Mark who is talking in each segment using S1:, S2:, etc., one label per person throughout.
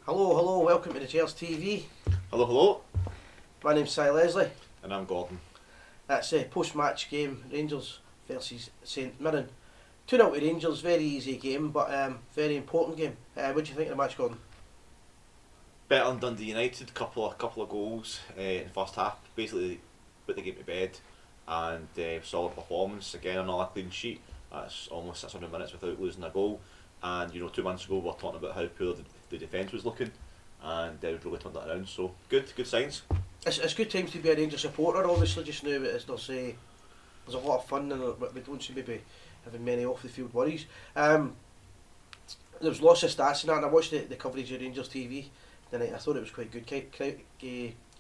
S1: Hello, welcome to the Gers TV.
S2: Hello.
S1: My name's Si Leslie.
S2: And I'm Gordon.
S1: That's a post-match game, Rangers versus St Mirren. 2-0 to Rangers, very easy game, but very important game. What do you think of the match, Gordon?
S2: Better than Dundee United, couple of goals in the first half. Basically put the game to bed, and solid performance. Again, another clean sheet. That's almost 600 minutes without losing a goal. And 2 months ago we were talking about how poor the defence was looking, and they've really turned that around. So good signs.
S1: It's good times to be a Rangers supporter, obviously, just now. There's a lot of fun, and we don't seem to be having many off the field worries. There's lots of stats in that, and I watched the coverage of Rangers TV tonight. I thought it was quite good.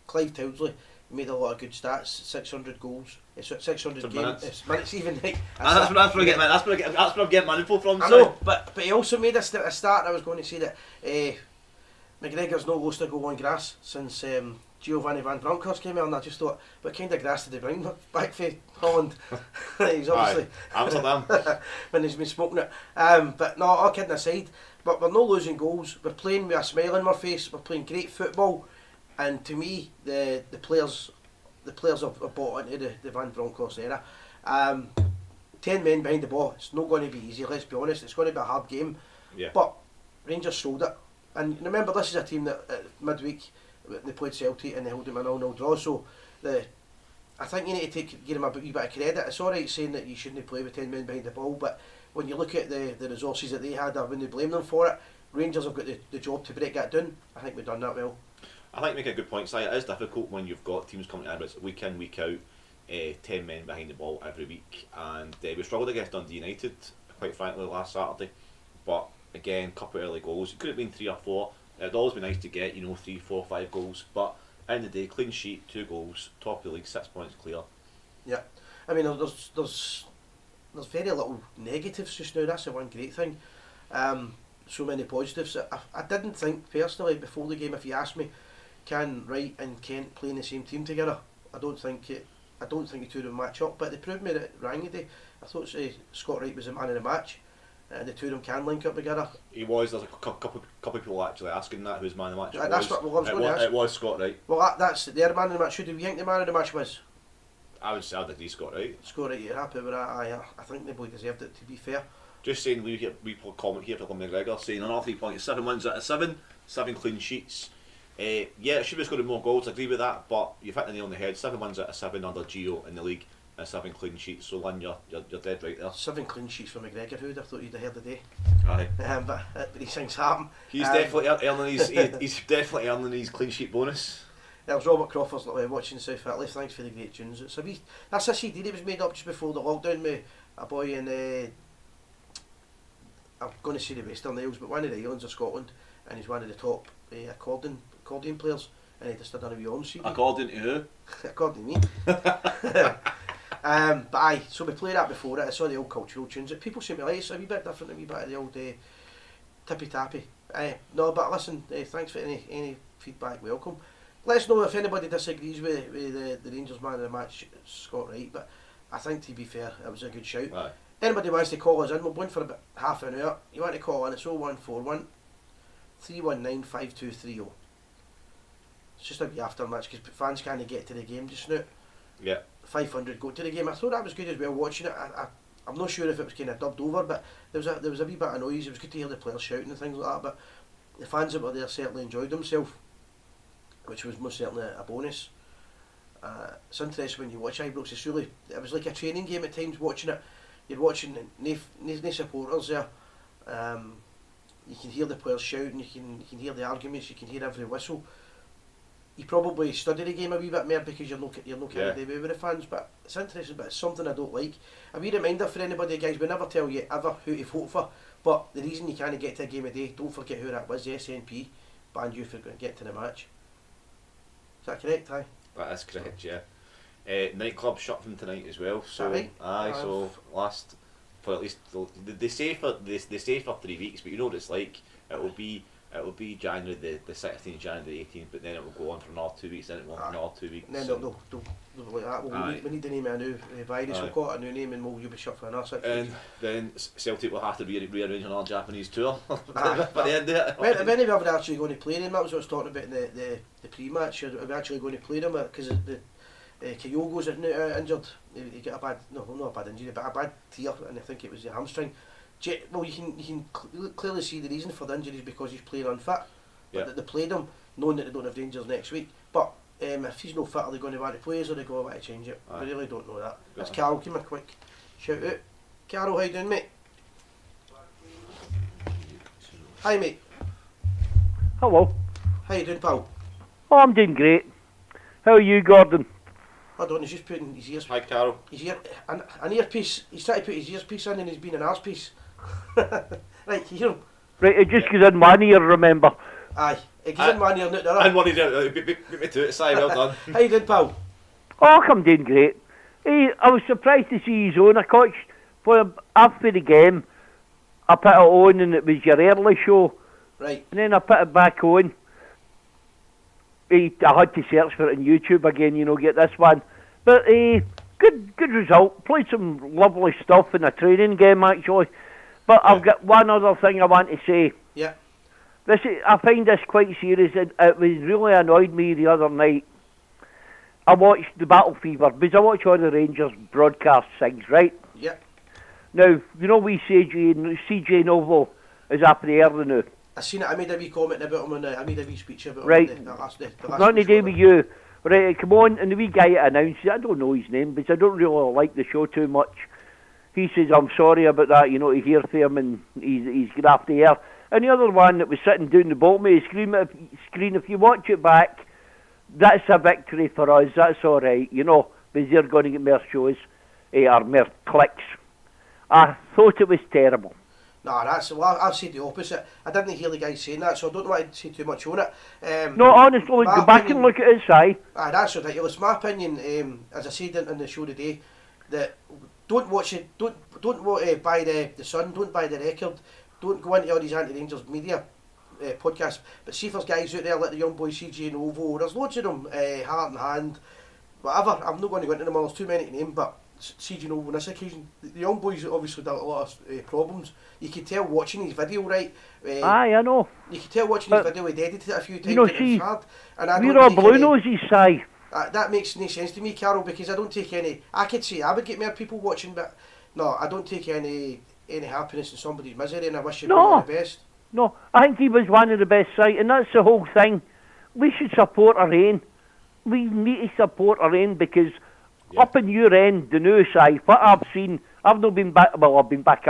S1: Clive Townsley made a lot of good stats. 600 goals, 600 games, minutes even. Like,
S2: that's where I'm getting my info from.
S1: I know, but he also made a start. I was going to say that McGregor's not lost a goal on grass since Giovanni Van Bronckhorst came out, and I just thought, what kind of grass did they bring back for Holland? He's obviously
S2: Amsterdam
S1: when he's been smoking it. But no, all kidding aside, but we're not losing goals. We're playing with a smile on our face. We're playing great football, and to me, the players have bought into the Van Bronckhorst era. 10 men behind the ball. It's not going to be easy. Let's be honest. It's going to be a hard game.
S2: Yeah.
S1: But Rangers sold it, and remember, this is a team that midweek they played Celtic and they held them a 0-0 draw. So I think you need to give them a wee bit of credit. It's alright saying that you shouldn't play with 10 men behind the ball, but when you look at the resources that they had, I wouldn't blame them for it. Rangers have got the job to break that down. I think we've done that well.
S2: I think you make a good point, Si. It is difficult when you've got teams coming in week in, week out, 10 men behind the ball every week, and we struggled against Dundee United, quite frankly, last Saturday. But again, couple of early goals. It could have been 3 or 4. It'd always be nice to get 3, 4, 5 goals, but end of the day, clean sheet, 2 goals, top of the league, 6 points clear.
S1: Yeah, I mean, there's very little negatives just now. That's the one great thing. So many positives. I didn't think personally before the game, if you asked me, can Wright and Kent play in the same team together? I don't think the two of them match up, but they proved me that rang today. I thought Scott Wright was the man of the match, and the two of them can link up together. He was.
S2: There's a couple of people actually asking that who's man of the match.
S1: That's what I was going to ask.
S2: It was Scott Wright.
S1: Well, that's their man of the match. Who do you think the man of the match was?
S2: I'd agree Scott Wright.
S1: Scott Wright, you're happy with that? I think they both deserved it, to be fair.
S2: Just saying, we comment here from McGregor saying another 3 points, 7 wins out of 7 clean sheets. Yeah, it should be scoring more goals, I agree with that, but you've hit the nail on the head. 7 wins out of 7 under Gio in the league, and 7 clean sheets. So Lynn, you're dead right there. 7
S1: clean sheets for McGregor. Who'd have thought you'd have heard the day?
S2: Aye.
S1: But these things happen.
S2: He's definitely earning he's definitely earning his clean sheet bonus.
S1: That was Robert Crawford's watching South Italy. Thanks for the great tunes. That's a CD that was made up just before the lockdown with a boy in I'm going to say the Western Isles, but one of the islands of Scotland, and he's one of the top accordion players, and he just done a wee on CD.
S2: According to who?
S1: According to me. But aye, so we played that before it. It's all the old cultural tunes that people seem to like. It's a wee bit different, a wee bit of the old tippy tappy. No, but listen, thanks for any feedback. Welcome. Let us know if anybody disagrees with the Rangers man of the match, Scott Wright. But I think, to be fair, it was a good shout.
S2: Aye.
S1: Anybody wants to call us in, we'll go in for about half an hour. You want to call in, it's 0141 319 5230. It's just a wee after match because fans can't get to the game just now.
S2: Yeah.
S1: 500 go to the game. I thought that was good as well watching it. I'm not sure if it was kind of dubbed over, but there was a wee bit of noise. It was good to hear the players shouting and things like that, but the fans that were there certainly enjoyed themselves, which was most certainly a bonus. It's interesting when you watch Ibrox. It was like a training game at times watching it. You're watching no supporters there. You can hear the players shouting, you can hear the arguments, you can hear every whistle. You probably study the game a wee bit more because you're not carried away with the fans, but it's interesting, but it's something I don't like. A wee reminder for anybody, guys, we never tell you ever who to vote for, but the reason you can't get to a game a day, don't forget who that was. The SNP banned you for going to get to the match. Is that correct, aye?
S2: That is correct, yeah. Nightclub shut from tonight as well, so so last for at least they say for 3 weeks, but you know what it's like. It'll It will be January the 16th, January the 18th, but then it will go on for another 2 weeks, then it will go on for another 2 weeks.
S1: And then they'll like that. Well, we need to name it a new virus. We'll call it a new name, and you'll be shut for another 6 weeks.
S2: And then Celtic will have to rearrange another Japanese tour by the end of it.
S1: When are we ever actually going to play them? That was what I was talking about in the pre-match. Are we actually going to play them? Because Kyogo's injured. He got a bad, not a bad injury, but a bad tear, and I think it was the hamstring. Well, you can clearly see the reason for the injury is because he's playing unfit.
S2: Yeah.
S1: But they played him knowing that they don't have Rangers next week. But if he's no fit, are they going to want to play us or are they going to want to change it? I really don't know that. That's Carol. Give me a quick shout out. Carol, how you doing, mate? Hi, mate.
S3: Hello.
S1: How you doing, pal?
S3: Oh, I'm doing great. How are you, Gordon?
S1: Hold on, he's just putting his ears.
S2: Hi, Carol.
S1: His ear, an earpiece. He's trying to put his earpiece in and he's been an arse piece. Right, you hear him?
S3: Right, it just goes in one ear, remember.
S1: Aye, it goes in one ear, not the other.
S2: And one ear, beat me to it, Si, well done.
S1: How you doing, pal?
S3: Oh, I'm doing great. Hey, I was surprised to see his own. I caught after the game. I put it on and it was your early show.
S1: Right.
S3: And then I put it back on. I had to search for it on YouTube again, get this one. But good result. Played some lovely stuff in a training game, actually. But I've got one other thing I want to say.
S1: Yeah.
S3: I find this quite serious. It was really annoyed me the other night. I watched the Battle Fever, because I watch all the Rangers broadcast things, right?
S1: Yeah.
S3: Now, we CJ Novo is up in the air now.
S1: I seen it. I made a wee comment about him I made a wee speech about him.
S3: Right.
S1: The last
S3: Nothing to do with you. Right, come on, and the wee guy announced it. I don't know his name, because I don't really like the show too much. He says, I'm sorry about that, to hear from him, and he's got off the air. And the other one that was sitting down the bottom of the screen, if you watch it back, that's a victory for us, that's alright, because they're going to get more shows, or more clicks. I thought it was terrible.
S1: No, I've said the opposite. I didn't hear the guy saying that, so I don't want to say too much on it.
S3: No, honestly, go back and look at it, Si.
S1: That's ridiculous. My opinion, as I said in the show today, that don't watch it, don't buy the Sun, don't buy the Record, don't go into all these anti-Rangers media podcasts, but see if there's guys out there like the young boy CJ Novo, there's loads of them, Heart and Hand, whatever. I'm not going to go into them all, there's too many to name, but CJ Novo on this occasion, the young boys obviously had a lot of problems. You could tell watching his video, right?
S3: Aye, I know.
S1: You could tell watching his video, he'd edited it a few times, and it was hard. And
S3: we're all blue noses, Si.
S1: That makes no sense to me, Carol, because I don't take any. I could say I would get more people watching, but no, I don't take any happiness in somebody's misery, and I wish you all the best.
S3: No, I think he was one of the best, Si, and that's the whole thing. We should support our own. We need to support our own because up in your end, the new Si, what I've seen, I've not been back. Well, I've been back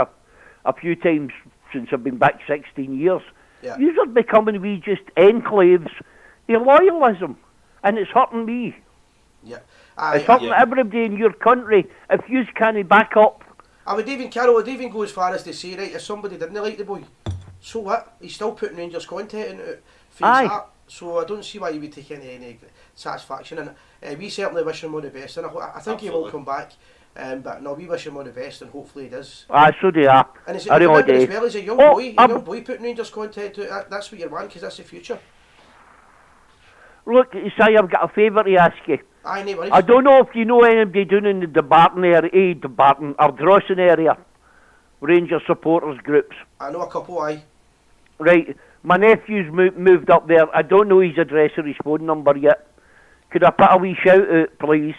S3: a few times since I've been back 16 years.
S1: Yeah.
S3: You're becoming just enclaves of loyalism. And it's hurting me.
S1: Yeah.
S3: It's hurting everybody in your country if you can't back up.
S1: I would even go as far as to say, right, if somebody didn't like the boy, so what? He's still putting Rangers content into it for his heart. So I don't see why you would take any satisfaction in it. We certainly wish him all the best, and I think he will come back. But no, we wish him all the best, and hopefully he does.
S3: So do I.
S1: And as well as a young boy putting Rangers content to it, that's what you want, because that's the future.
S3: Look, Si, I've got a favour to ask you.
S1: Aye, no worries.
S3: I don't know if you know anybody down in the Dumbarton area, or Drossen area, Rangers supporters groups.
S1: I know a couple, aye.
S3: Right, my nephew's moved up there. I don't know his address or his phone number yet. Could I put a wee shout out, please,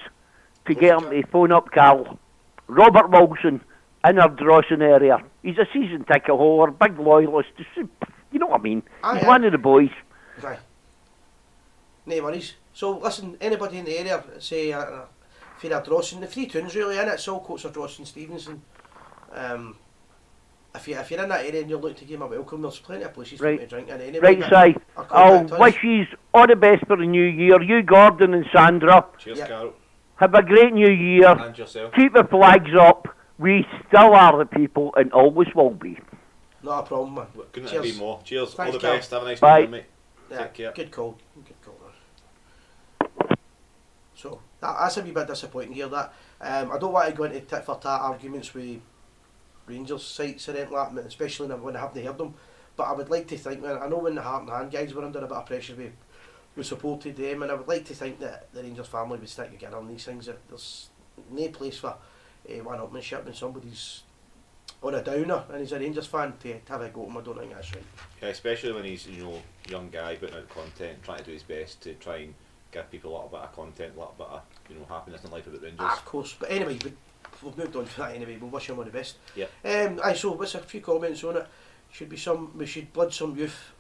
S3: to get him to phone up Carl? Robert Wilson, in our Drossen area. He's a season ticket holder, big loyalist. You know what I mean? He's one of the boys.
S1: Aye. No worries. So listen, anybody in the area, say for a Drossen, the three tunes really in it, Saltcoats or Drossen Stevenson. If you're in that area and you're looking to give him a welcome, there's plenty of places for you to drink in anyway.
S3: Right, Si. I'll wish you all the best for the new year. You, Gordon and Sandra.
S2: Cheers, Carol.
S3: Have a great new year.
S2: And yourself.
S3: Keep the flags up. We still are the people and always will be.
S1: Not a problem, man.
S2: Couldn't it be more? Cheers.
S1: Thanks,
S2: all the best. Have a nice
S3: Bye.
S2: day, mate. Take care.
S1: Good call. So that's a wee bit disappointing here. That I don't want to go into tit for tat arguments with Rangers sites or anything like that, especially when I haven't heard them. But I would like to think, I know when the Heart and Hand guys were under a bit of pressure, we supported them, and I would like to think that the Rangers family would stick together on these things. There's no place for one-upmanship when somebody's on a downer and he's a Rangers fan to have a go at him. I don't think that's right.
S2: Yeah, especially when he's young guy putting out content, trying to do his best to try and give people a little bit of content, a little bit of happiness in life about Rangers.
S1: Of course, but anyway, we've moved on from that anyway. We'll wish him all the best.
S2: Yeah.
S1: So what's a few comments on it? We should blood some youth.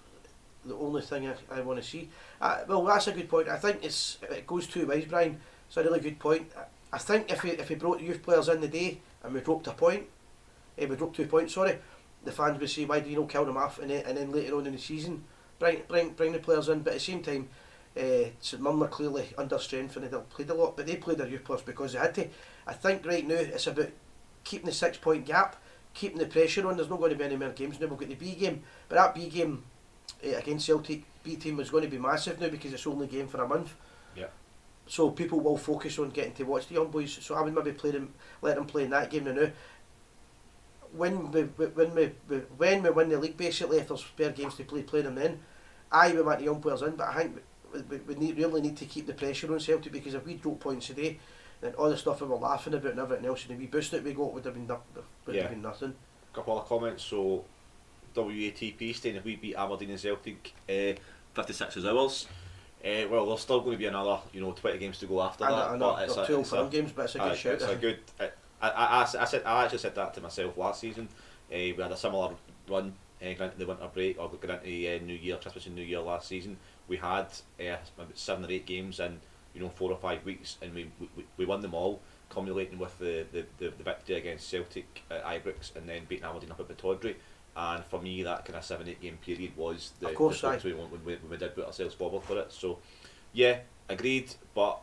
S1: The only thing I want to see. Well, that's a good point. I think it goes two ways, Brian. It's a really good point. I think if we brought youth players in the day and we dropped a point, we dropped 2 points. Sorry, the fans would say, why do you not kill them off? And then later on in the season, bring the players in. But at the same time, St Mirren are clearly under strength and they've played a lot, but they played their youth players because they had to. I think right now it's about keeping the 6 point gap, keeping the pressure on. There's not going to be any more games now. We've got the B game, but that B game against Celtic B team was going to be massive now because it's only a game for a month.
S2: Yeah.
S1: So people will focus on getting to watch the young boys. So I would maybe let them play in that game now. When we win the league, basically, if there's spare games to play them then. We want the young players in, but I think we really need to keep the pressure on Celtic, because if we drop points today, then all the stuff we were laughing about and everything else, and the wee boost that we got would have been nothing.
S2: A couple of comments. So WATP saying if we beat Aberdeen and Celtic 56 is ours. Well, there's still going to be another 20 games to go after that.
S1: But it's 12 games, but it's a good shout.
S2: It's a good. I actually said that to myself last season. We had a similar run, granted the winter break, or granted New Year, Christmas and New Year last season. We had about 7 or 8 games in 4 or 5 weeks, and we won them all, culminating with the victory against Celtic at Ibrox, and then beating Aberdeen up at Pittodrie. And for me, that kind of 7-8 game period was the focus we want when we did put ourselves forward for it. So, yeah, agreed, but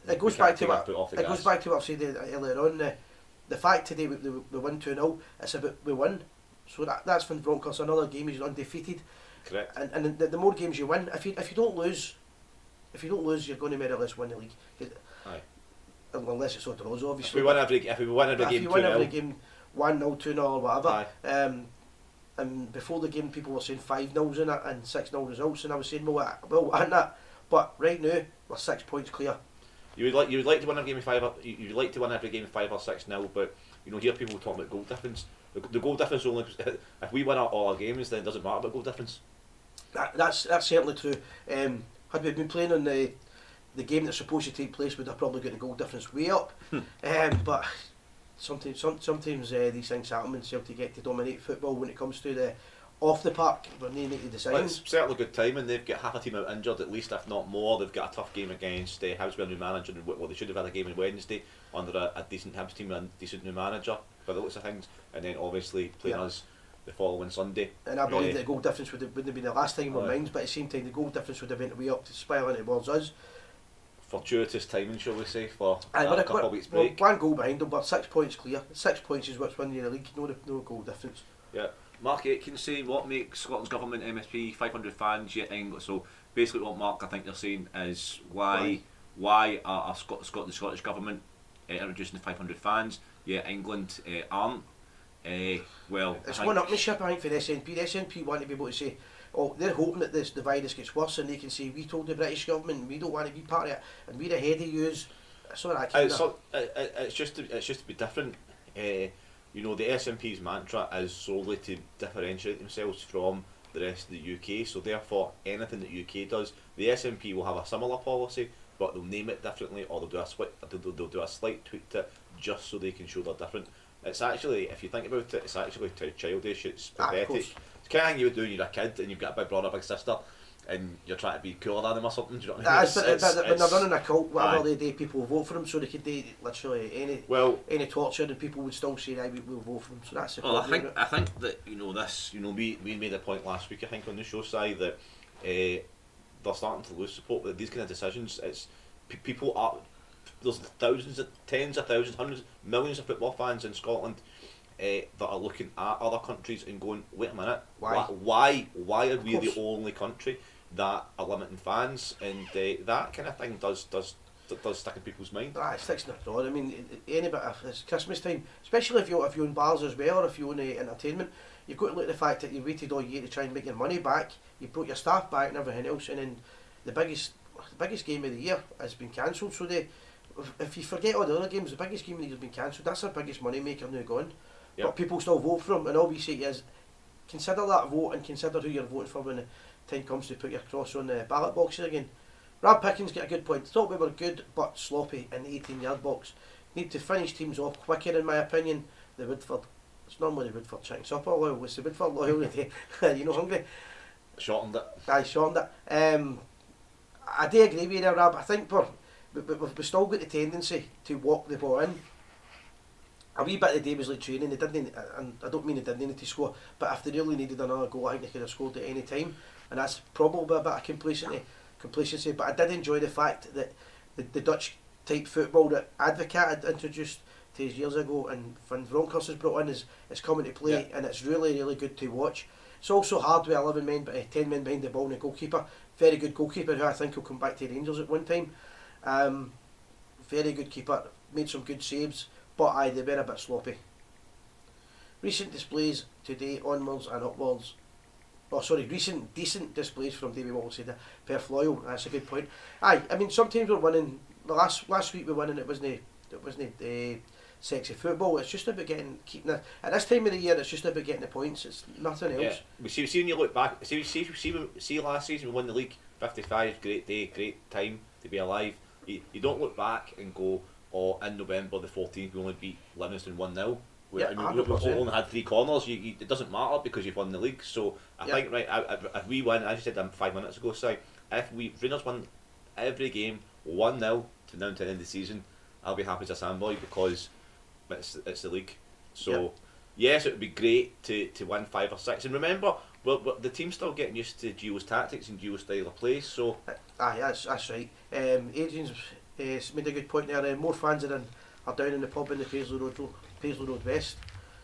S1: it goes back to what I've said earlier on. The fact today we won 2-0, it's about we win. So that's Van Bronckhorst, another game he's undefeated.
S2: Correct.
S1: And the more games you win, if you don't lose, you're going to more or less win the league.
S2: Aye.
S1: Unless it's all draws, obviously.
S2: If we win every game,
S1: 2-0, 1-0, 2-0 or whatever. And before the game, people were saying 5-0s in it and 6-0 results, and I was saying, well, and that. But right now, we're 6 points clear.
S2: You would like to win every game 5. You'd like to win every game 5 or 6-0, but hear people talking about goal difference. The goal difference only if we win all our games, then it doesn't matter about goal difference.
S1: That's certainly true. Had we been playing on the game that's supposed to take place, we'd have probably got the goal difference way up. But sometimes these things happen when Celtic get to dominate football when it comes to the off the park. When they make the decisions.
S2: Well, it's certainly good timing. They've got half a team out injured, at least, if not more. They've got a tough game against Hibs with a new manager. Well, they should have had a game on Wednesday under a decent Hibs team and a decent new manager, by the looks of things. And then obviously playing us the following Sunday.
S1: And I believe the goal difference wouldn't have been the last time on minds, but at the same time the goal difference would have went way up to spiraling towards us.
S2: Fortuitous timing, shall we say, for a couple of weeks break.
S1: One goal behind them, but 6 points clear. 6 points is what's winning the league, no goal difference.
S2: Yeah.
S4: Mark Aitken saying what makes Scotland's government MSP 500 fans yet England. So basically what Mark, I think they're saying is why are the Scottish government introducing the 500 fans, yet England aren't. Well,
S1: it's one-upmanship, I think, for the SNP. The SNP want to be able to say, they're hoping that the virus gets worse and they can say, we told the British government we don't want to be part of it and we're ahead of yous. It's
S2: just to be different. The SNP's mantra is solely to differentiate themselves from the rest of the UK, so therefore anything that UK does, the SNP will have a similar policy, but they'll name it differently, or they'll do a slight tweak to it just so they can show they're different. It's actually, if you think about it, it's actually childish, it's pathetic. It's the kind of thing you would do when you're a kid and you've got a big brother, big sister, and you're trying to be cooler than them or something. Do you know what I mean?
S1: When they're running a cult, whatever they do, people will vote for them, so they could do literally any torture, and people would still say, we'll vote for them. So that's the problem.
S2: I think that this, we made a point last week, I think, on the show side that they're starting to lose support with these kind of decisions. It's people are. There's tens of thousands, hundreds, millions of football fans in Scotland that are looking at other countries and going, wait a minute, why are we the only country that are limiting fans? And that kind of thing does does stick in people's mind.
S1: It sticks in the throat. I mean, any bit of it's Christmas time, especially if you own bars as well, or if you own entertainment, you've got to look at the fact that you waited all year to try and make your money back. You brought your staff back and everything else, and then the biggest game of the year has been cancelled. So if you forget all the other games, the biggest game of the year has been cancelled. That's our biggest money maker now gone.
S2: Yep.
S1: But people still vote for him, and all we say is consider that vote and consider who you're voting for when the time comes to put your cross on the ballot boxes again. Rob Pickens got a good point. Thought we were good but sloppy in the 18-yard box. Need to finish teams off quicker, in my opinion. The Woodford, it's normally the Woodford chicken supper, Loyal. It's the Woodford loyalty. You know, hungry.
S2: Shortened it.
S1: I shortened it. I do agree with you there, Rob. I think we've still got the tendency to walk the ball in. A wee bit of the day was like training. They didn't, and I don't mean they didn't need to score, but if they really needed another goal, I think they could have scored at any time. And that's probably a bit of complacency. But I did enjoy the fact that the Dutch type football that Advocaat had introduced 2 years ago and Van Bronckhorst has brought in is coming to play, and it's really, really good to watch. It's also hard with 11 men, but 10 men behind the ball and a goalkeeper. Very good goalkeeper who I think will come back to Rangers at one time. Very good keeper, made some good saves, but they were a bit sloppy. Recent displays today onwards and upwards. Recent decent displays from Davy Walton said that Perth loyal. That's a good point. I mean sometimes we're winning. Last week we won and it wasn't sexy football. It's just about keeping it. At this time of the year, it's just about getting the points. It's nothing else.
S2: Yeah. We see when you look back. See last season we won the league. 55, great day, great time to be alive. You don't look back and go, oh, in November the 14th we only beat Livingston 1-0. We only had 3 corners. It doesn't matter because you've won the league. So I think if we win, as you said 5 minutes ago, Si, if Rangers won every game 1-0 to now to the end of the season, I'll be happy as a sandboy because it's the league. So yes, it would be great to win 5 or 6. And remember, the team's still getting used to Gio's tactics and Gio's style of play. So
S1: that's right. Adrian's made a good point there. More fans are down in the pub in the Paisley Road West.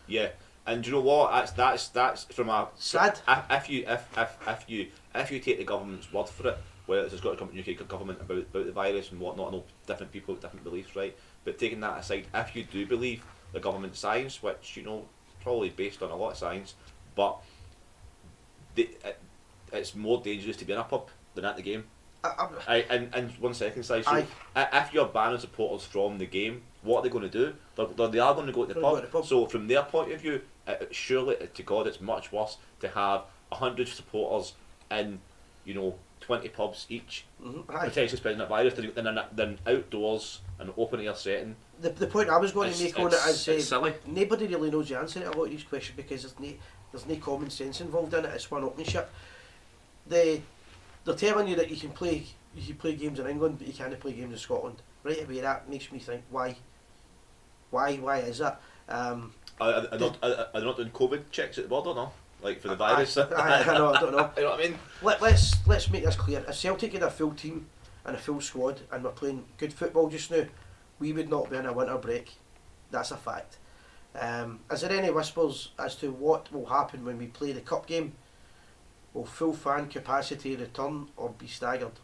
S1: Yeah,
S2: and do you know what? That's from a
S1: sad.
S2: If you take the government's word for it, whether it's the Scottish Government, UK Government about the virus and whatnot, I know different people have different beliefs, right? But taking that aside, if you do believe the government science, which probably based on a lot of science, but it's more dangerous to be in a pub than at the game. And 1 second, Si. So if you're banning supporters from the game, what are they going to do? They are going to go to the pub. So from their point of view, surely to God, it's much worse to have 100 supporters in 20 pubs each, potentially spreading that virus, than outdoors and open air setting.
S1: The point I was going to make on it is
S4: silly.
S1: Nobody really knows the answer to a lot of these questions because there's no common sense involved in it. It's one upmanship. They're telling you that you can play games in England, but you can't play games in Scotland. Right away, that makes me think, why is that?
S2: Are they not doing COVID checks at the border, no? Like for the virus?
S1: I don't know.
S2: You know what I mean?
S1: Let's make this clear. If Celtic had a full team and a full squad and we're playing good football just now, we would not be in a winter break. That's a fact. Is there any whispers as to what will happen when we play the cup game? Will full fan capacity return or be staggered?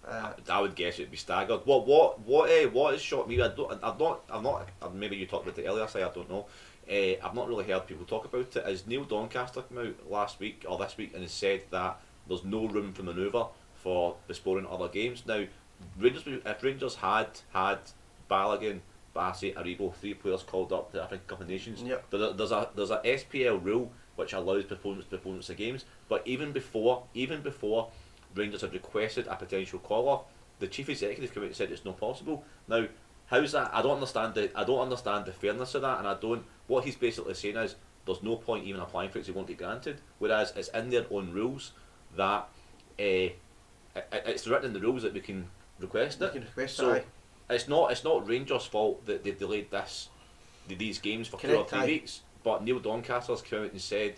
S2: I would guess it'd be staggered. What has shocked me? I've not. Maybe you talked about it earlier. I don't know. I've not really heard people talk about it. As Neil Doncaster came out last week or this week and has said that there's no room for manoeuvre for postponing other games. Now, if Rangers had Balogun, Bassett, Aribo, 3 players called up to the African Cup of Nations, there's a SPL rule which allows postponements of games. But even before Rangers had requested a potential call-off, the chief executive came out and said it's not possible. Now, how's that? I don't understand the fairness of that, and what he's basically saying is there's no point even applying for it because it won't get granted. Whereas it's in their own rules that it's written in the rules that we can request it. So it's not Rangers' fault that they've delayed these games for 2 or 3 weeks. But Neil Doncaster's come out and said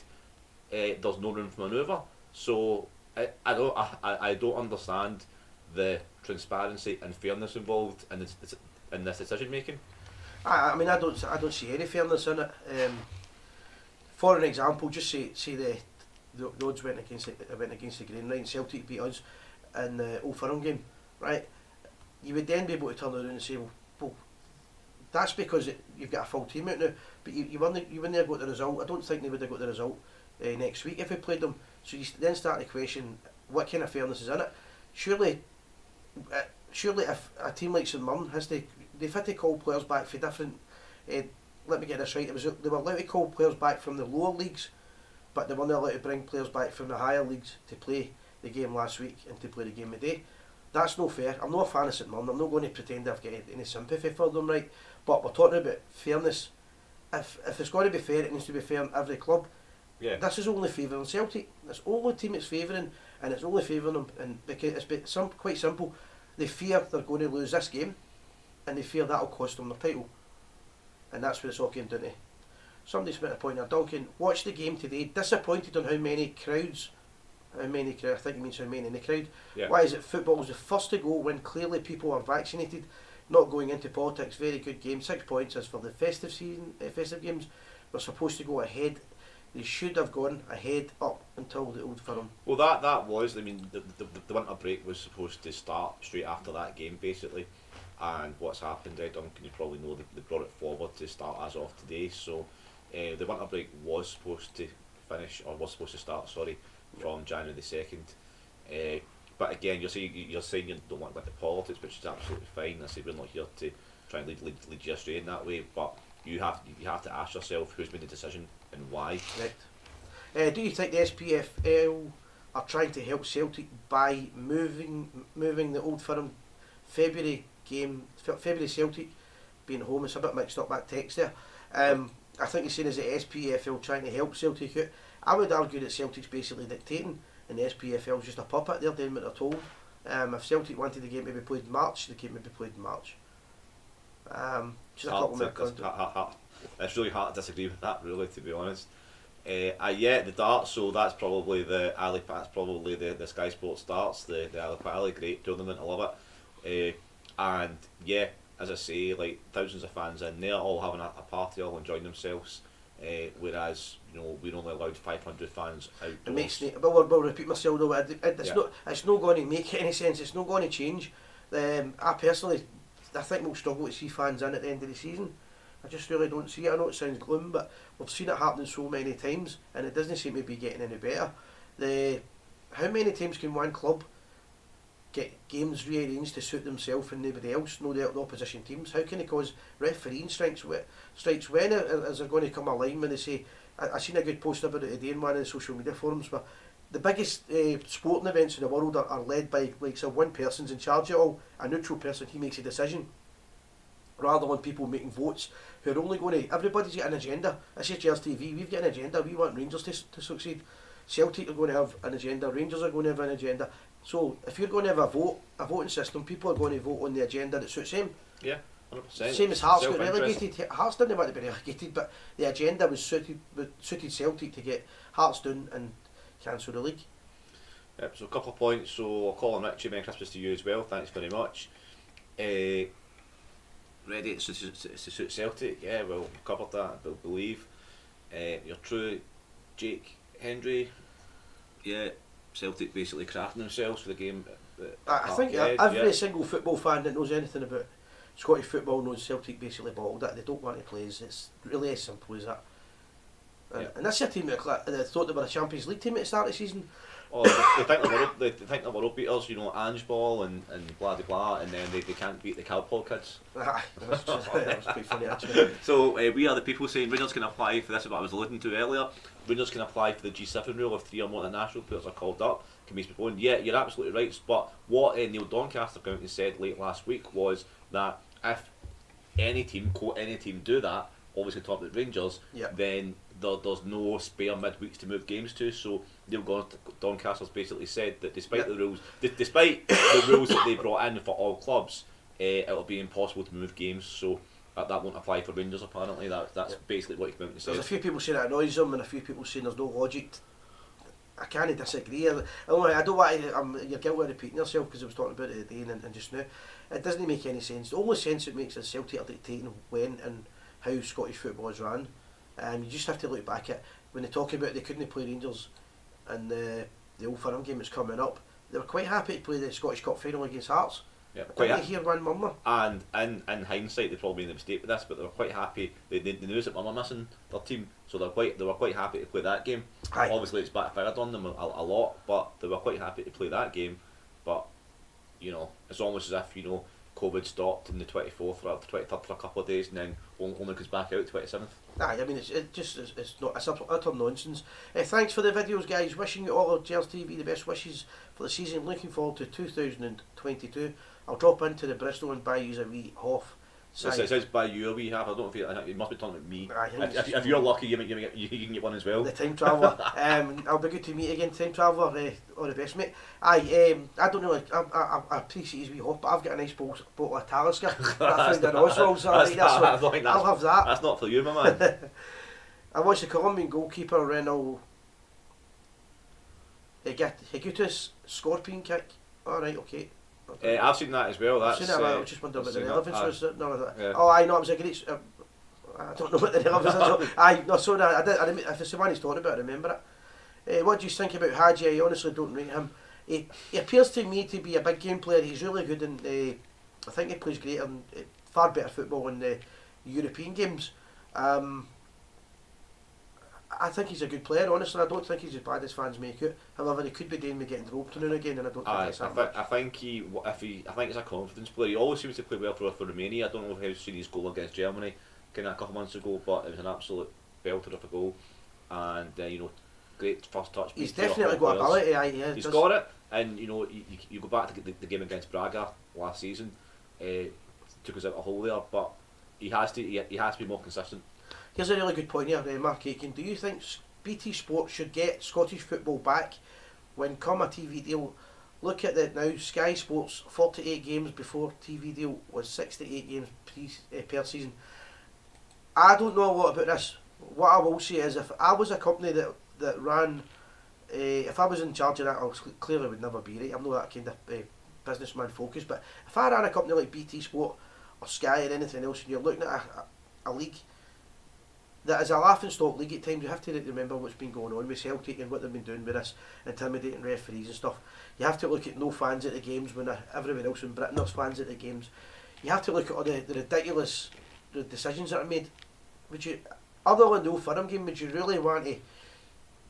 S2: there's no room for manoeuvre. So I don't understand the transparency and fairness involved in this decision making.
S1: I mean, I don't see any fairness in it. For an example, just say the odds went against the grain, right? Celtic beat us in the Old Firm game, right? you would then be able to turn around and say, well that's because you've got a full team out now, but you wouldn't have got the result. I don't think they would have got the result next week if we played them. So you then start to question what kind of fairness is in it. Surely if a team like St Mirren they've had to call players back for different, let me get this right, they were allowed to call players back from the lower leagues, but they weren't allowed to bring players back from the higher leagues to play the game last week and to play the game today. That's no fair. I'm not a fan of St Mirren. I'm not going to pretend I've got any sympathy for them, right? But we're talking about fairness. If it's going to be fair, it needs to be fair in every club.
S2: Yeah.
S1: This is only favouring Celtic. It's the only team it's favouring, and it's only favouring them. And because it's quite simple, they fear they're going to lose this game, and they fear that'll cost them their title. And that's what it's all came down to. Somebody's made a point there. Duncan, watch the game today. Disappointed on how many crowds. I think it means how many in the crowd.
S2: Yeah.
S1: Why is it football was the first to go when clearly people are vaccinated? Not going into politics. Very good game. 6 points as for the festive season. Festive games were supposed to go ahead. They should have gone ahead up until the Old Firm.
S2: Well, that was. I mean, the winter break was supposed to start straight after that game, basically. And what's happened, Duncan, you probably know they brought it forward to start as of today. So the winter break was supposed to start. From January the 2nd. But again, you're saying you don't want to get into politics, which is absolutely fine. I say we're not here to try and lead you astray in that way, but you have to ask yourself who's made the decision and why.
S1: Correct. Do you think the SPFL are trying to help Celtic by moving the Old Firm February Celtic being home? It's a bit mixed up, that text there. I think you're saying is the SPFL trying to help Celtic out. I would argue that Celtic's basically dictating and the SPFL is just a puppet. They're doing what they're told. If Celtic wanted the game to be played in March, the game would be played in March. Just a couple more.
S2: It's really hard to disagree with that, really, to be honest. The darts, so that's probably the Sky Sports darts, the Ali Pali, great tournament, I love it. And yeah, as I say, like thousands of fans in there, all having a party, all enjoying themselves. Whereas we're only allowed 500 fans outdoors. It makes
S1: we'll repeat myself though. It's not going to make any sense. It's not going to change. I think we'll struggle to see fans in at the end of the season. I just really don't see it. I know it sounds gloom, but we've seen it happening so many times, and it doesn't seem to be getting any better. How many times can one club get games rearranged to suit themselves and nobody else, no the opposition teams? How can it cause refereeing strikes? When is there going to come a line when they say, I seen a good post about it today in one of the social media forums, but the biggest sporting events in the world are led by one person's in charge of it all, a neutral person, he makes a decision, rather than people making votes who are only going to, everybody's got an agenda. This is Gers TV, we've got an agenda, we want Rangers to succeed. Celtic are going to have an agenda, Rangers are going to have an agenda. So if you're going to have a voting system, people are going to vote on the agenda that suits them.
S2: Yeah, 100%.
S1: Same as Hearts got relegated. Hearts didn't want to be relegated, but the agenda was suited Celtic to get Hearts down and cancel the league.
S2: Yep, so a couple of points. So Colin Ritchie, Merry Christmas to you as well. Thanks very much. Ready to suit Celtic? Yeah, well, we covered that, I believe. Your true Jake Hendry.
S4: Yeah, Celtic basically crafting themselves for the game.
S1: I think every single football fan that knows anything about Scottish football knows Celtic basically bottled it. They don't want to play. It's really as simple as that. And this is a team that thought they were a Champions League team at the start of the season.
S2: Oh, they think they're world beaters, Ange Ball and blah de blah, and then they can't beat the Cowpaw kids.
S1: That's pretty funny actually.
S4: So we are the people saying Rangers can apply for this, is what I was alluding to earlier.
S2: Rangers can apply for the G7 rule if 3 or more international players are called up, can be postponed. Yeah, you're absolutely right, but what Neil Doncaster came out and said late last week was that if any team, quote any team, do that, obviously top of the Rangers, then there's no spare midweeks to move games to. So Neil Doncaster's basically said that despite the rules, despite the rules that they brought in for all clubs, it'll be impossible to move games. So that won't apply for Rangers apparently. That's basically what he came out and said.
S1: There's a few people saying it annoys them, and a few people saying there's no logic. I can't disagree. I don't want to. You're guilty of repeating yourself because I was talking about it today and just now. It doesn't make any sense. The only sense it makes is Celtic are dictating when and how Scottish football is run. You just have to look back at when they talk about they couldn't play Rangers and the Old Firm game that's coming up. They were quite happy to play the Scottish Cup final against Hearts.
S2: Yeah,
S1: Didn't you hear one murmur?
S2: And in hindsight, they probably made a mistake with this, but they were quite happy. They knew that Murmur missing their team, so they were quite happy to play that game.
S1: Aye.
S2: Obviously, it's backfired on them a lot, but they were quite happy to play that game. But it's almost as if COVID stopped on the 24th or the 23rd for a couple of days, and then only goes back out 27th.
S1: Aye, I mean it's utter nonsense. Thanks for the videos, guys. Wishing you all of Gers TV the best wishes for the season. Looking forward to 2022. I'll drop into the Bristol and buy you a wee Hoff.
S2: It says buy you a wee half. I don't feel it must be talking about me.
S1: Aye,
S2: If you're lucky, you can get one as well.
S1: The time traveller. I'll be good to meet again, time traveller. All the best, mate. Aye, I don't know. I appreciate his wee Hoff, but I've got a nice bottle of Talisker that I found in Oswald's. I'll have that.
S2: That's not for you, my man.
S1: I watched the Colombian goalkeeper Renal Higuita's scorpion kick. Alright, okay.
S2: I've seen that as well.
S1: I've seen it, I just wondered what the relevance was. No,
S2: yeah.
S1: Oh, aye, no, it was a great. I don't know what the relevance is. Aye, no, sorry, if it's the one he's talking about, I remember it. What do you think about Hadji? I honestly don't rate him. He appears to me to be a big game player. He's really good in. I think he plays great and far better football in the European games. I think he's a good player, honestly. I don't think he's as bad as fans make it. However, he could be doing me getting roped now and again, and I don't think that's happening.
S2: I think he's a confidence player. He always seems to play well for Romania. I don't know if you've seen his goal against Germany a couple of months ago, but it was an absolute belter of a goal. And great first touch.
S1: He's definitely got ability. Aye, yeah,
S2: he's got it. And you go back to the game against Braga last season. Took us out a hole there, but he has to be more consistent.
S1: Here's a really good point here, Mark Aiken. Do you think BT Sport should get Scottish football back when come a TV deal? Look at it now. Sky Sports 48 games before TV deal was 68 games per season. I don't know a lot about this. What I will say is, if I was a company that ran, if I was in charge of that, I clearly would never be right. I'm not that kind of businessman focused. But if I ran a company like BT Sport or Sky or anything else, and you're looking at a league that is a laughing stock league at times, you have to remember what's been going on with Celtic and what they've been doing with this intimidating referees and stuff. You have to look at no fans at the games when everywhere else in Britain there's fans at the games. You have to look at all the ridiculous decisions that are made. Would you, other than the Old Firm game, would you really want to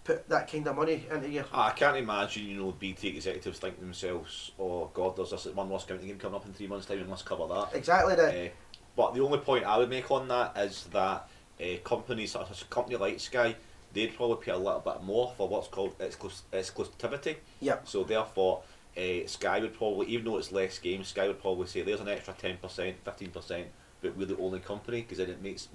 S1: put that kind of money into your...
S2: I can't imagine, BT executives think to themselves, oh God, there's this one lost county game coming up in 3 months' time, we must cover that.
S1: Exactly that.
S2: But the only point I would make on that is that companies such as a company like Sky, they'd probably pay a little bit more for what's called exclusivity.
S1: Yeah.
S2: So therefore, Sky would probably, even though it's less games, Sky would probably say there's an extra 10%, 15%, but we're the only company, because then it makes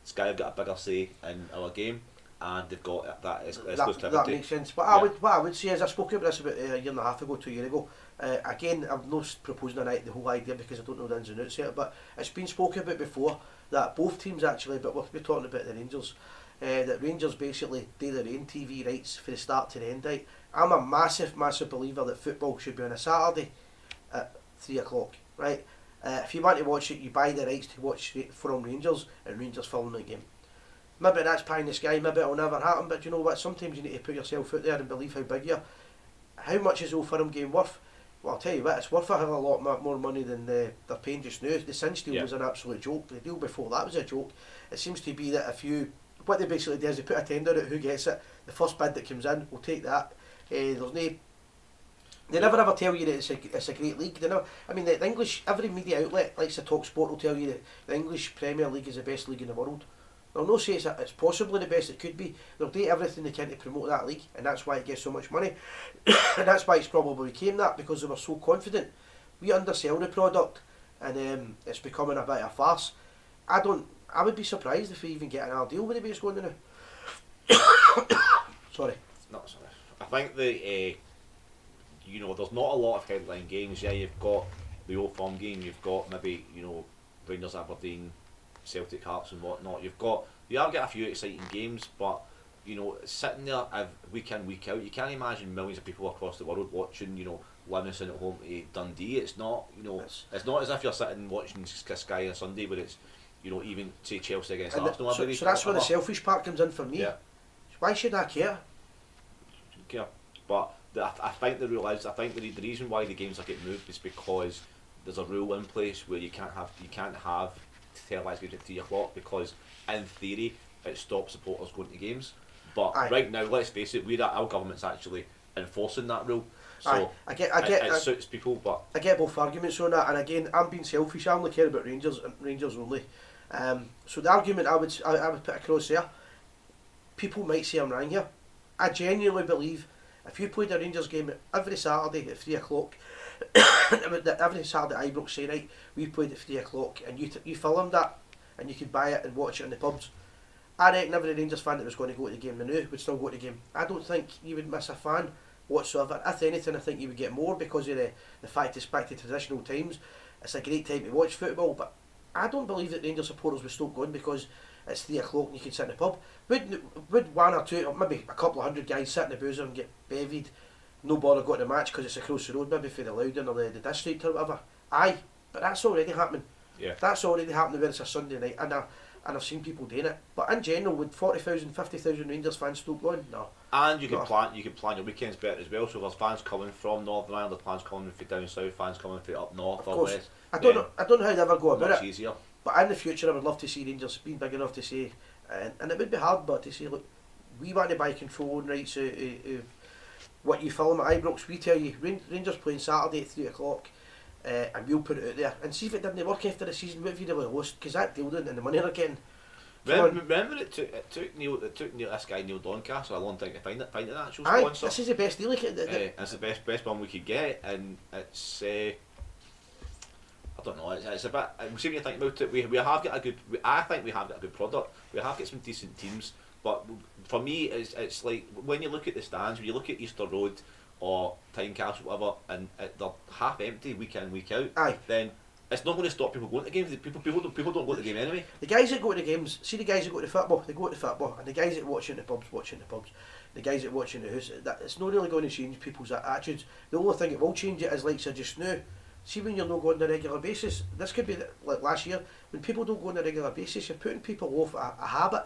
S2: Sky have got a bigger say in our game, and they've got that exclusivity.
S1: That makes sense. But what I would say is, I spoke about this about a year and a half ago, 2 years ago. Again, I'm not proposing the whole idea because I don't know the ins and outs yet, but it's been spoken about before that both teams actually, but we're talking about the Rangers, that Rangers basically do their own TV rights for the start to the end. Right? I'm a massive believer that football should be on a Saturday at 3 o'clock. Right? If you want to watch it, you buy the rights to watch from Rangers and Rangers filming the game. Maybe that's pie in the sky, maybe it'll never happen, but you know what, sometimes you need to put yourself out there and believe how big you are. How much is the Old Firm game worth? Well, I'll tell you what, it's worth a hell of a lot more money than they're paying just now. The Cinch deal was an absolute joke. The deal before that was a joke. It seems to be that what they basically do is they put a tender out, who gets it, the first bid that comes in will take that. There's no... They never ever tell you that it's a great league. They never, I mean, the English, every media outlet likes to talk sport will tell you that the English Premier League is the best league in the world. They'll not say it's possibly the best it could be. They'll do everything they can to promote that league, and that's why it gets so much money. And that's why it's probably became that, because they were so confident. We undersell the product, and it's becoming a bit of a farce. I would be surprised if we even get an deal with the way it's going now. Sorry.
S2: No, sorry. I think there's not a lot of headline games. Yeah, you've got the Old Firm game, you've got maybe, Rangers Aberdeen, Celtic Hearts and whatnot. You have got a few exciting games, but sitting there week in, week out, you can't imagine millions of people across the world watching, Livingston at home to Dundee. It's not, it's not as if you're sitting watching Sky on a Sunday where it's, even say Chelsea against Arsenal.
S1: So that's where the selfish part comes in for me.
S2: Yeah.
S1: Why should I care?
S2: But I think the reason why the games are getting moved is because there's a rule in place where you can't have televised games at 3 o'clock because in theory it stops supporters going to games. But
S1: Aye.
S2: right now, let's face it, our government's actually enforcing that rule. So
S1: Aye,
S2: it suits people, but
S1: I get both arguments on that, and again, I'm being selfish. I only care about Rangers and Rangers only. So the argument I would put across there, people might say I'm wrong here. I genuinely believe if you played a Rangers game every Saturday at 3 o'clock, every Saturday at Ibrox say right, we played at 3 o'clock, and you filmed that, and you could buy it and watch it in the pubs. I reckon every Rangers fan that was going to go to the game now would still go to the game. I don't think you would miss a fan whatsoever. If anything, I think you would get more because of the fact it's back to traditional times. It's a great time to watch football, but I don't believe that Rangers supporters would stop going because it's 3 o'clock and you can sit in the pub. Would one or two, or maybe a couple of hundred guys sit in the boozer and get bevied, no bother going to the match because it's across the road, maybe for the Loudon or the district or whatever? Aye, but that's already happening.
S2: yeah.
S1: That's already happening where it's a Sunday night, and I've seen people doing it. But in general, would 40,000, 50,000 Rangers fans stop going? No.
S2: And you can
S1: No.
S2: plan your weekends better as well. So there's fans coming from Northern Ireland, there's fans coming from down south, fans coming from up north
S1: Of
S2: or
S1: course.
S2: west.
S1: I don't know how they ever go about
S2: Much
S1: it.
S2: easier.
S1: But in the future, I would love to see Rangers being big enough to say, and it would be hard, but to say, look, we want to buy controlling rights of what you film at Ibrox. We tell you, Rangers playing Saturday at 3 o'clock, and we'll put it out there. And see if it didn't work after the season, what have you really lost? Because that deal didn't, and the money they're getting.
S2: Remember it took this guy Neil Doncaster a long time to find an actual
S1: Aye,
S2: sponsor.
S1: this is the best deal.
S2: It's the best one we could get, and it's I don't know. It's a bit. I'm seeing you think about it. We have got a good. I think we have got a good product. We have got some decent teams, but for me, it's like when you look at the stands, when you look at Easter Road or Tynecastle, whatever, and they're half empty week in week out.
S1: Aye.
S2: Then it's not going to stop people going to games. People don't go to the game anyway.
S1: The guys that go to the games, see the guys that go to football, they go to football, and the guys that watch in the pubs, the guys that watch in the house, it's not really going to change people's attitudes. The only thing that will change it is like so just now. See when you're not going on a regular basis, this could be like last year, when people don't go on a regular basis, you're putting people off a habit,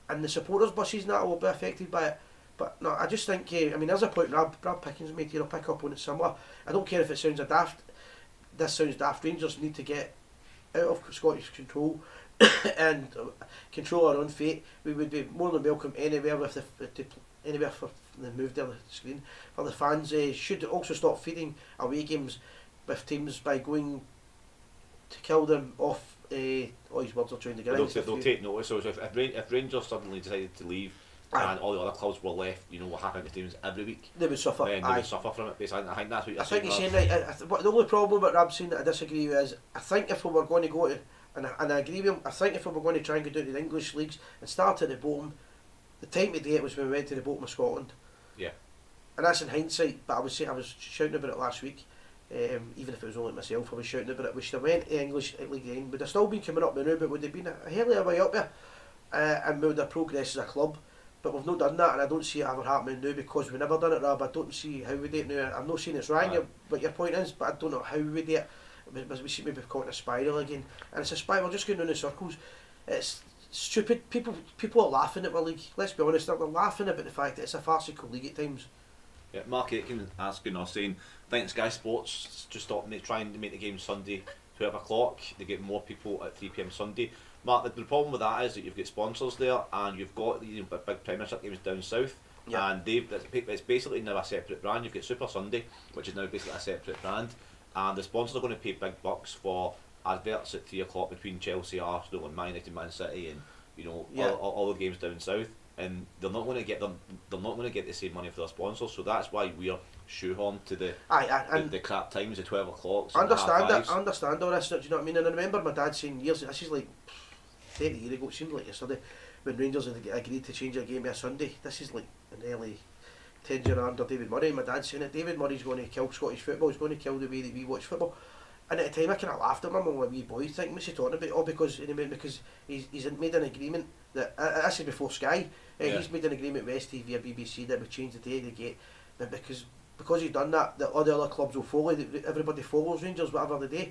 S1: and the supporters buses and that will be affected by it. But no, I just think, I mean, there's a point Brad Pickens made here, I'll pick up on it similar. I don't care if it sounds this sounds daft. Rangers need to get out of Scottish control and control our own fate. We would be more than welcome anywhere anywhere for the move there, the screen. For the fans, should also stop feeding away games with teams by going to kill them off. All these words are trying to get in.
S2: They'll take notice. So if Rangers suddenly decided to leave, and all the other clubs were left, what happened to teams every week?
S1: They would suffer.
S2: They would suffer from it. Basically, I think that's what you're
S1: I think
S2: saying.
S1: you're saying right. The only problem with Rab's saying that I disagree with is I think if we were going to go to, and I agree with him, I think if we were going to try and go down to the English leagues and start at the bottom, the time to do it was when we went to the bottom of Scotland.
S2: Yeah.
S1: And that's in hindsight, but I was shouting about it last week. Even if it was only myself, I was shouting about it. We should have went to the English League Game. Would have still been coming up now, but would have been a hell of a way up there, and we would have progressed as a club. But we've not done that, and I don't see it ever happening now because we've never done it, Rob. I don't see how we do it now. I'm not saying it's wrong, what your point is, but I don't know how we do it. We seem to be caught in a spiral again, and it's a spiral. We're just going round in circles. It's stupid. People are laughing at our league. Let's be honest, they're laughing about the fact that it's a farcical league at times.
S2: Yeah, Mark Aitken asking or saying, I think Sky Sports just trying to make the game Sunday 12 o'clock. They get more people at 3 PM Sunday. Mark, the problem with that is that you've got sponsors there, and you've got big Premiership games down south, and it's basically now a separate brand. You've got Super Sunday, which is now basically a separate brand, and the sponsors are going to pay big bucks for adverts at 3 o'clock between Chelsea, Arsenal, and Man United, Man City, and all the games down south. And they're not going to get the same money for their sponsors, so that's why we're shoehorned to the crap times, the 12 o'clocks.
S1: I understand all this. Do you know what I mean? And I remember my dad saying years. This is like 30 years ago. It seemed like yesterday when Rangers had agreed to change their game to a Sunday. This is like an early 10 year under David Murray. My dad's saying that David Murray's going to kill Scottish football. He's going to kill the way that we watch football. And at the time I kind of laughed at him. I'm like, wee boy, thinking, what's he talking about? Oh, because he's made an agreement that, this is before Sky, he's made an agreement with STV or BBC that we change the day they get, but because he's done that, all the other clubs will follow, everybody follows Rangers whatever they do,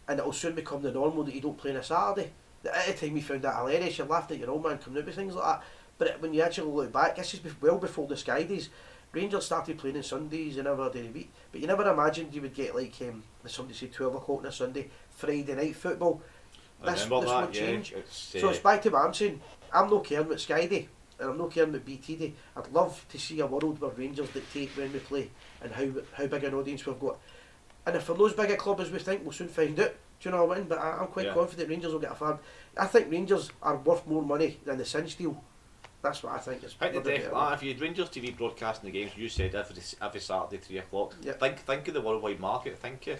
S1: and it'll soon become the normal that you don't play on a Saturday. At the time we found that hilarious, you laughed at your old man coming out with things like that, but when you actually look back, this is well before the Sky days, Rangers started playing on Sundays and every day of the week, but you never imagined you would get like, as somebody said, 12 o'clock on a Sunday, Friday night football. This won't change. So it's back to what I'm saying. I'm not caring about Sky Day, and I'm not caring about BT Day. I'd love to see a world where Rangers dictate when we play and how big an audience we've got. And if we're not as big a club as we think, we'll soon find out. Do you know what I mean? But I'm quite confident Rangers will get a fan. I think Rangers are worth more money than the Singe deal. That's what I think.
S2: If you had Rangers TV broadcasting the games, you said every Saturday 3 o'clock.
S1: Yep.
S2: Think of the worldwide market. Think of,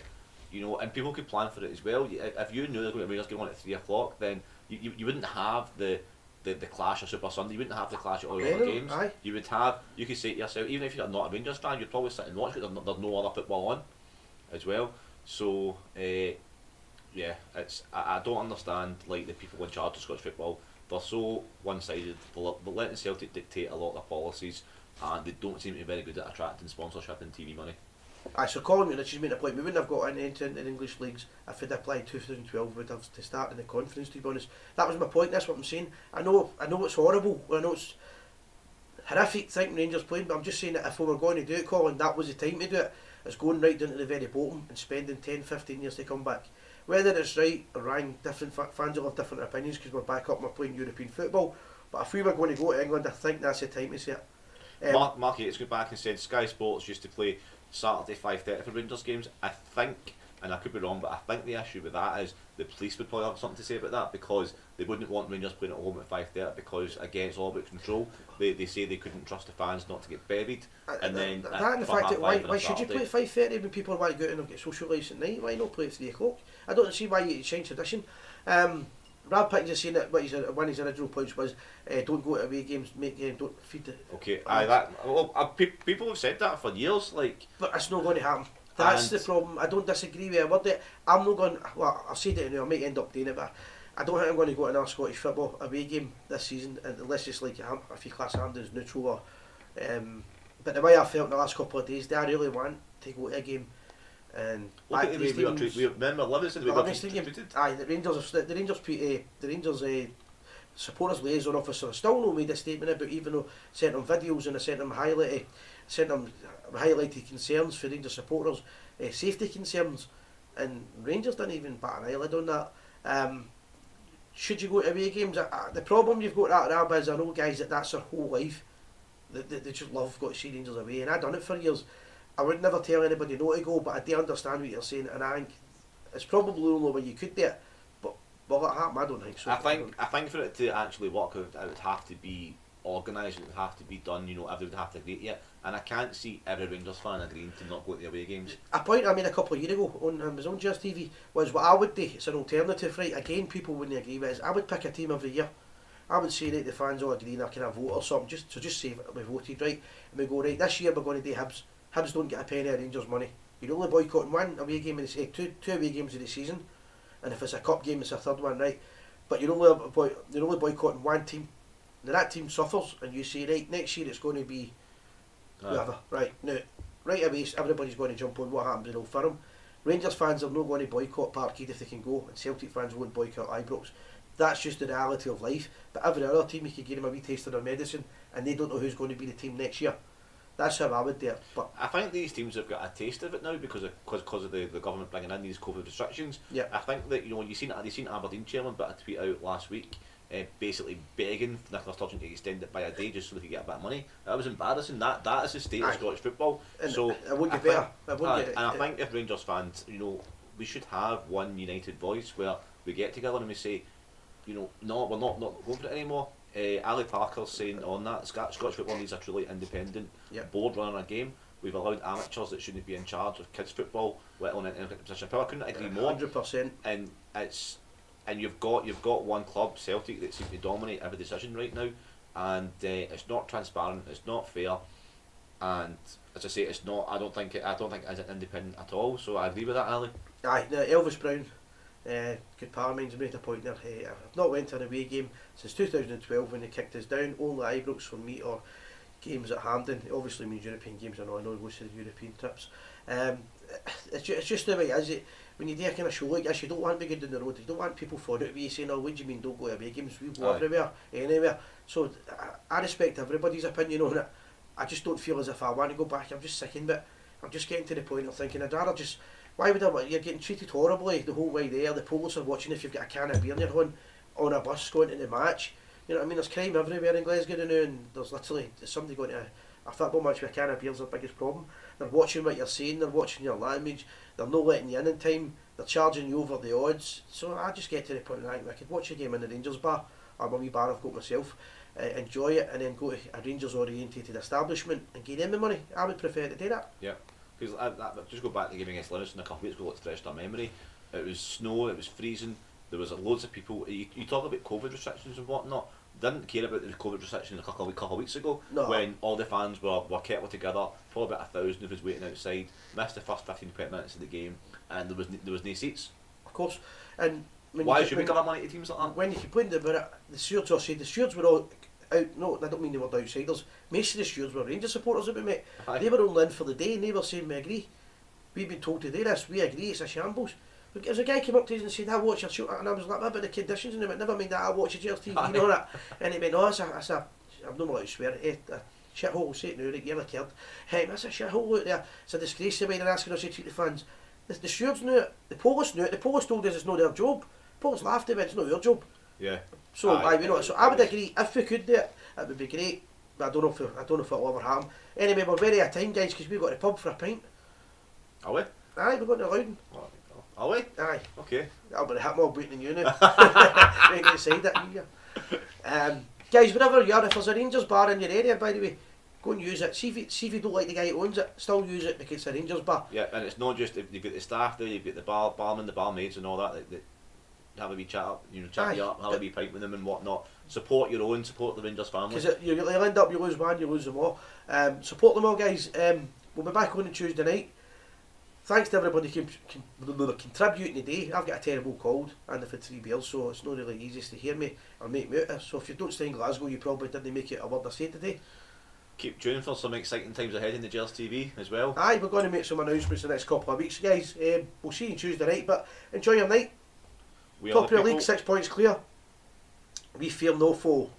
S2: and people could plan for it as well. If you knew the Rangers going on at 3 o'clock, then you wouldn't have the clash of Super Sunday. You wouldn't have the clash of all the other games.
S1: Aye.
S2: You could say to yourself, even if you're not a Rangers fan, you'd probably sit and watch it. There's no other football on, as well. So I don't understand like the people in charge of Scottish football. They're so one-sided. They're letting Celtic dictate a lot of their policies, and they don't seem to be very good at attracting sponsorship and TV money.
S1: So Colin McNitchie's made a point. We wouldn't have got into the English leagues if we'd applied 2012. We'd have to start in the conference. To be honest, that was my point. That's what I'm saying. I know it's horrible. I know it's horrific thinking Rangers playing, but I'm just saying that if we were going to do it, Colin, that was the time to do it. It's going right down to the very bottom and spending 10, 15 years to come back. Whether it's right or wrong, different fans will have different opinions because we're back up and we're playing European football. But if we were going to go to England, I think that's the time to say it.
S2: Mark Yates got back and said Sky Sports used to play Saturday 5:30 for Rangers games. I think, and I could be wrong, but I think the issue with that is the police would probably have something to say about that because they wouldn't want Rangers playing at home at 5:30 because again it's all about control. They say they couldn't trust the fans not to get buried. And then
S1: that and the fact that why should you play at 5:30 when people want to go out and get social lives at night? Why not play at 3 o'clock? I don't see why you change tradition. Brad Pickens is saying that one of his original points was don't go to away games, don't feed the.
S2: Okay, people have said that for years, like.
S1: But it's not going to happen. That's the problem. I don't disagree with a word that I'm not going. Well, I've said it now. I might end up doing it, but I don't think I'm going to go to another Scottish football away game this season unless it's like if you class Hampden as neutral or. But the way I felt in the last couple of days, I really want to go to a game. And
S2: look at the way we remember Livingston.
S1: Aye, the Rangers supporters liaison officer still not made a statement about, even though sent them videos and I sent them highlighted concerns for Rangers supporters, safety concerns, and Rangers didn't even bat an eyelid on that. Should you go to away games? The problem you've got at Rab is I know guys that's their whole life. They just love going to see Rangers away, and I've done it for years. I would never tell anybody not to go, but I do understand what you're saying, and I think it's probably the only way you could do it. But will it happen? I don't think so.
S2: I think for it to actually work, it would have to be organised. It would have to be done. Everyone would have to agree to it, and I can't see every Rangers fan agreeing to not go to the away games. A
S1: point I made a couple of years ago on Gers TV was what I would do. It's an alternative, right? Again, people wouldn't agree with it. I would pick a team every year. I would say, right, the fans all agree, and I can have vote or something. Just say we voted, right, and we go, right, this year we're going to do Hibs. Hibs don't get a penny of Rangers money. You're only boycotting one away game in the two away games of the season, and if it's a cup game, it's a third one, right? But you're only boycotting one team. Now that team suffers, and you say, right, next year it's going to be whoever, right? Now, right away, everybody's going to jump on what happens in Old Firm. Rangers fans are not going to boycott Parkhead if they can go, and Celtic fans won't boycott Ibrox. That's just the reality of life. But every other team, you could give them a wee taste of their medicine, and they don't know who's going to be the team next year. That's how I would do it. But
S2: I think these teams have got a taste of it now because of the government bringing in these COVID restrictions.
S1: Yeah.
S2: I think that you've seen Aberdeen chairman put a tweet out last week, basically begging Nicola Sturgeon to extend it by a day just so they could get a bit of money. That was embarrassing. That is the state of Scottish football.
S1: And
S2: so
S1: it won't get better.
S2: I think if Rangers fans, we should have one united voice where we get together and we say, no, we're not going for it anymore. Ali Parker's saying on that Scottish football needs a truly independent board running a game. We've allowed amateurs that shouldn't be in charge of kids football, let alone in any position of power. I couldn't agree more.
S1: 100%.
S2: And you've got one club, Celtic, that seems to dominate every decision right now, and it's not transparent, it's not fair, and as I say, it's not. I don't think it's independent at all. So I agree with that, Ali.
S1: Aye, Elvis Brown. Good pal means made a point there. I've not went to an away game since 2012 when they kicked us down. Only Ibrox for me or games at Hampden. It obviously means European games. I know most of the European trips. It's just the way it is. When you do a kind of show like this, you don't want to be good down the road. You don't want people following it with you saying, "Oh, what do you mean don't go to away games? We go everywhere, anywhere." So I respect everybody's opinion on it. I just don't feel as if I want to go back. I'm just sickened of it. I'm just getting to the point of thinking I'd rather just, why would I, you're getting treated horribly the whole way there, the police are watching if you've got a can of beer in your hand on a bus going to the match. You know what I mean? There's crime everywhere in Glasgow now, and there's literally somebody going to a football match with a can of beer is the biggest problem. They're watching what you're saying, they're watching your language, they're not letting you in time, they're charging you over the odds. So I just get to the point where I could watch a game in the Rangers bar, or a wee bar I've got myself, enjoy it, and then go to a Rangers orientated establishment and give them the money. I would prefer to do that.
S2: Yeah, because just go back to the game against Livingston a couple of weeks ago, it's fresh in our memory. It was snow, it was freezing, there was loads of people. You talk about COVID restrictions and whatnot, didn't care about the COVID restrictions a couple of weeks ago,
S1: no.
S2: When all the fans were kept together, probably about 1,000 of us waiting outside, missed the first 15-20 minutes of the game, and there was no seats.
S1: Of course. And
S2: why should we give our money to teams like that?
S1: When you complained about it, the stewards all said the stewards were all out. No, I don't mean they were outsiders. Most of the stewards were Rangers supporters about me.
S2: Aye.
S1: They were only in for the day, and they were saying, we agree. We've been told to do this, we agree, it's a shambles. But there's a guy came up to us and said, I watch your show, and I was like, what about the conditions? And he went, never mind that, I watch your Gers TV, you know that. And he went, no, it's a I'm not allowed to swear, a shithole, say it now, right, you ever cared. Hey, that's a shithole out there. It's a disgrace the way they're asking us to treat the fans. The stewards knew it, the police knew it, the police told us it's not their job. The police laughed at it, it's not their job.
S2: Yeah.
S1: So so I would agree, if we could do it, it would be great. But I don't know if it'll ever happen. Anyway, we're very out of time, guys, because we've got a pub for a pint.
S2: Are we?
S1: Aye, we're going to Loudon.
S2: Are we?
S1: Aye.
S2: Okay.
S1: I'll be hit more beating than you now. We ain't going to say that here. Guys, wherever you are, if there's a Rangers bar in your area, by the way, go and use it. See if you don't like the guy who owns it, still use it because it's a Rangers bar.
S2: Yeah, and it's not just, you've got the staff there, you've got the barman, the barmaids and all that have a wee chat up, chat you up, have a wee pint with them and whatnot. Support your own, support the Rangers family.
S1: Because you'll end up, you lose one, you lose them all. Support them all, guys. We'll be back on Tuesday night. Thanks to everybody contributing today. I've got a terrible cold and I've had 3 beers, so it's not really easiest to hear me or make me out of. So if you don't stay in Glasgow, you probably didn't make it a word I say today.
S2: Keep tuning for some exciting times ahead in the Gers TV as well.
S1: Aye, we're going to make some announcements the next couple of weeks, guys. We'll see you Tuesday night, but enjoy your night. Top of the league, 6 points clear. We fear no foe.